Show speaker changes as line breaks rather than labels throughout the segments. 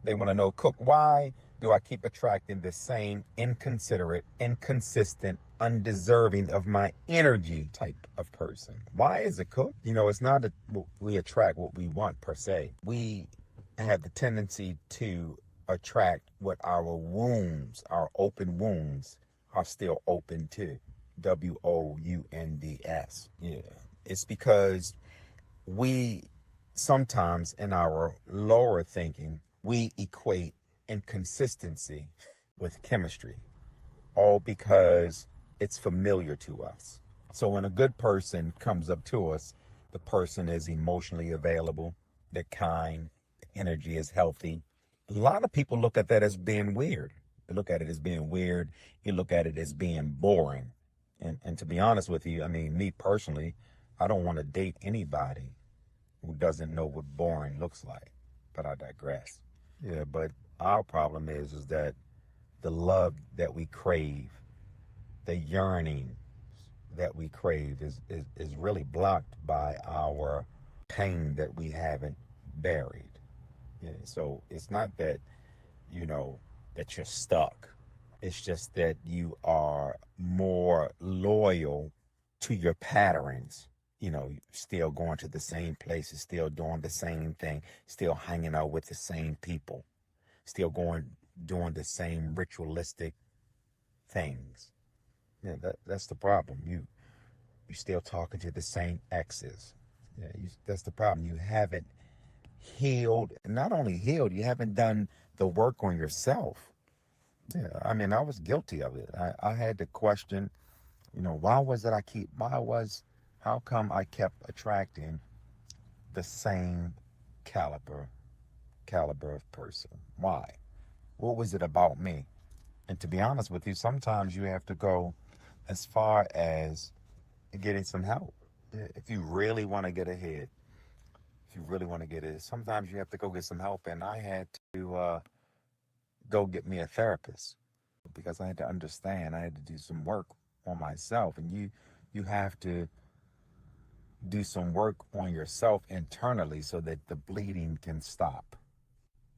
They want to know, Cook, why do I keep attracting the same inconsiderate, inconsistent, undeserving of my energy type of person? Why is it, Cook? It's not that we attract what we want per se. We have the tendency to attract what our wounds, our open wounds, are still open to. WOUNDS. Yeah. It's because we sometimes in our lower thinking, we equate inconsistency with chemistry, all because it's familiar to us. So when a good person comes up to us, the person is emotionally available, they're kind, the energy is healthy. A lot of people look at that as being weird. They look at it as being weird. You look at it as being boring. And to be honest with you, I mean, me personally, I don't want to date anybody who doesn't know what boring looks like. But I digress. Yeah, but our problem is that the love that we crave, the yearning that we crave is really blocked by our pain that we haven't buried. Yeah, so it's not that, that you're stuck. It's just that you are more loyal to your patterns. Still going to the same places, still doing the same thing, still hanging out with the same people, still doing the same ritualistic things. Yeah, that's the problem. You still talking to the same exes. Yeah, that's the problem. You haven't healed. Not only healed, you haven't done the work on yourself. Yeah, I mean, I was guilty of it. I had to question, how come I kept attracting the same caliber of person? Why? What was it about me? And to be honest with you, sometimes you have to go as far as getting some help. If you really want to get ahead, sometimes you have to go get some help. And I had to go get me a therapist because I had to understand. I had to do some work on myself. And you have to do some work on yourself internally so that the bleeding can stop.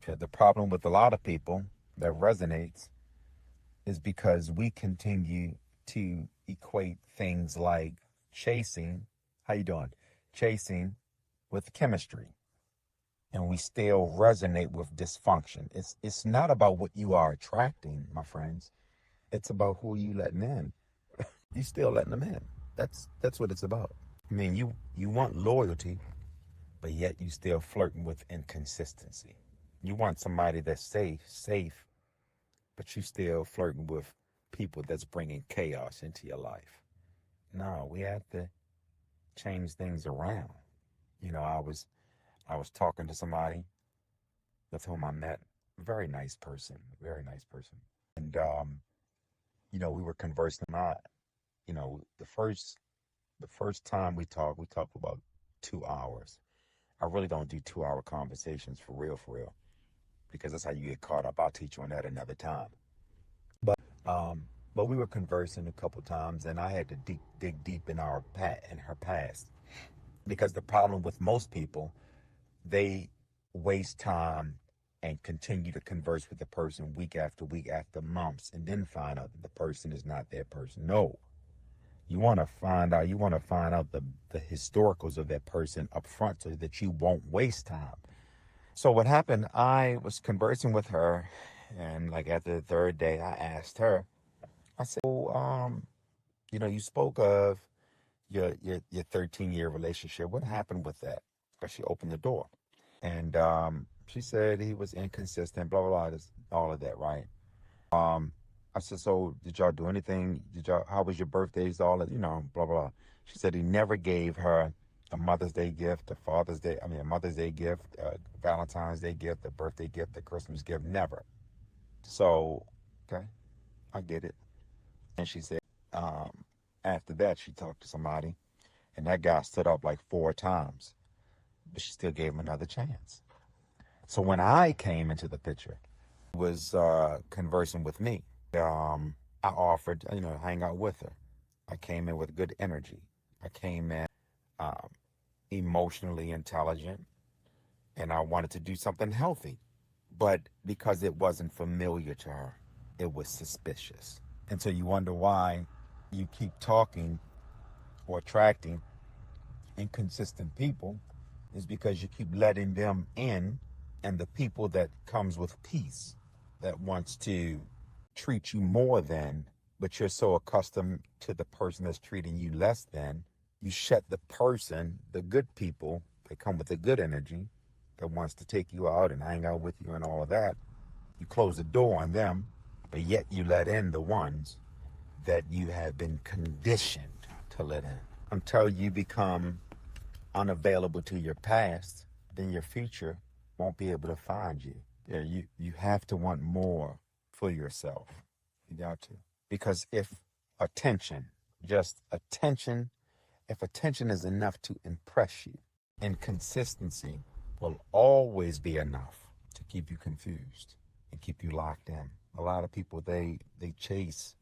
The problem with a lot of people that resonates is because we continue to equate things like chasing, how you doing? Chasing with chemistry. And we still resonate with dysfunction. It's not about what you are attracting, my friends. It's about who you letting in. You still letting them in. That's what it's about. I mean, you want loyalty, but yet you still flirting with inconsistency. You want somebody that's safe, but you still flirting with people that's bringing chaos into your life. No, we have to change things around. I was talking to somebody with whom I met, very nice person, very nice person. And we were conversing a lot. The first time we talked for about 2 hours. I really don't do 2 hour conversations for real, because that's how you get caught up. I'll teach you on that another time. Um, but we were conversing a couple times, and I had to dig deep in her past, because the problem with most people, they waste time and continue to converse with the person week after months, and then find out that the person is not their person. No, you want to find out the historicals of that person up front so that you won't waste time. So what happened, I was conversing with her, and like after the third day, I asked her, I said, you spoke of your 13-year relationship. What happened with that? Because she opened the door. And she said he was inconsistent, blah, blah, blah, all of that, right? I said, so did y'all do anything? How was your birthdays? All that, blah, blah. She said he never gave her a Mother's Day gift, a Mother's Day gift, a Valentine's Day gift, a birthday gift, a Christmas gift, never. So, okay, I get it. And she said, um, after that, she talked to somebody, and that guy stood up like 4 times, but she still gave him another chance. So when I came into the picture, he was conversing with me. I offered, hang out with her. I came in with good energy. I came in emotionally intelligent, and I wanted to do something healthy. But because it wasn't familiar to her, it was suspicious. And so you wonder why you keep talking or attracting inconsistent people is because you keep letting them in, and the people that comes with peace, that wants to treat you more than, but you're so accustomed to the person that's treating you less than, you shut the person, the good people that come with the good energy, that wants to take you out and hang out with you and all of that, you close the door on them, but yet you let in the ones that you have been conditioned to let in. Until you become unavailable to your past, then your future won't be able to find you. Yeah, you have to want more for yourself. You got to. Because if attention, just attention, if attention is enough to impress you, and consistency will always be enough to keep you confused and keep you locked in. A lot of people, they chase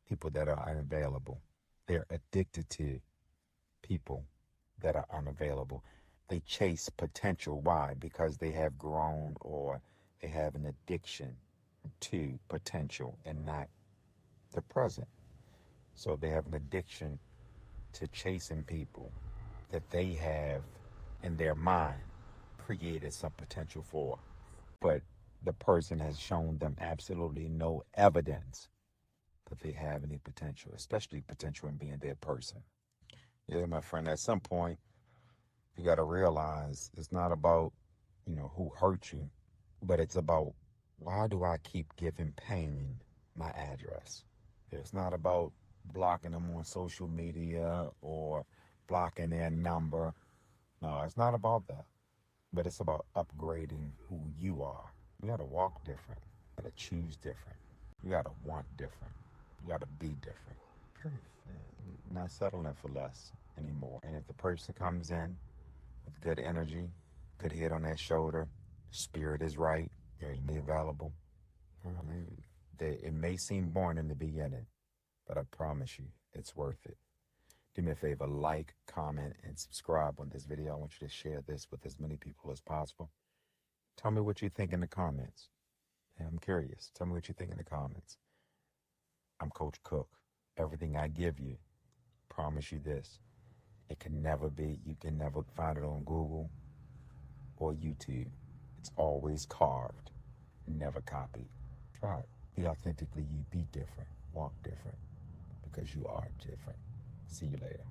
people that are unavailable. They're addicted to people that are unavailable. They chase potential. Why? Because they have grown, or they have an addiction to potential and not the present. So they have an addiction to chasing people that they have in their mind created some potential for. But the person has shown them absolutely no evidence that they have any potential, especially potential in being their person. Yeah, my friend, at some point, you got to realize it's not about, who hurt you, but it's about, why do I keep giving pain my address? It's not about blocking them on social media or blocking their number. No, it's not about that. But it's about upgrading who you are. You got to walk different. You got to choose different. You got to want different. You got to be different. Period. Not settling for less anymore. And if the person comes in with good energy, good head on that shoulder, spirit is right, you're available. I mean, it may seem boring in the beginning, but I promise you, it's worth it. Do me a favor, like, comment, and subscribe on this video. I want you to share this with as many people as possible. Tell me what you think in the comments. Yeah, I'm curious. Tell me what you think in the comments. I'm Coach Cook. Everything I give you, promise you this, you can never find it on Google or YouTube. It's always carved, never copied. Try it. Be authentically you. Be different. Walk different. Because you are different. See you later.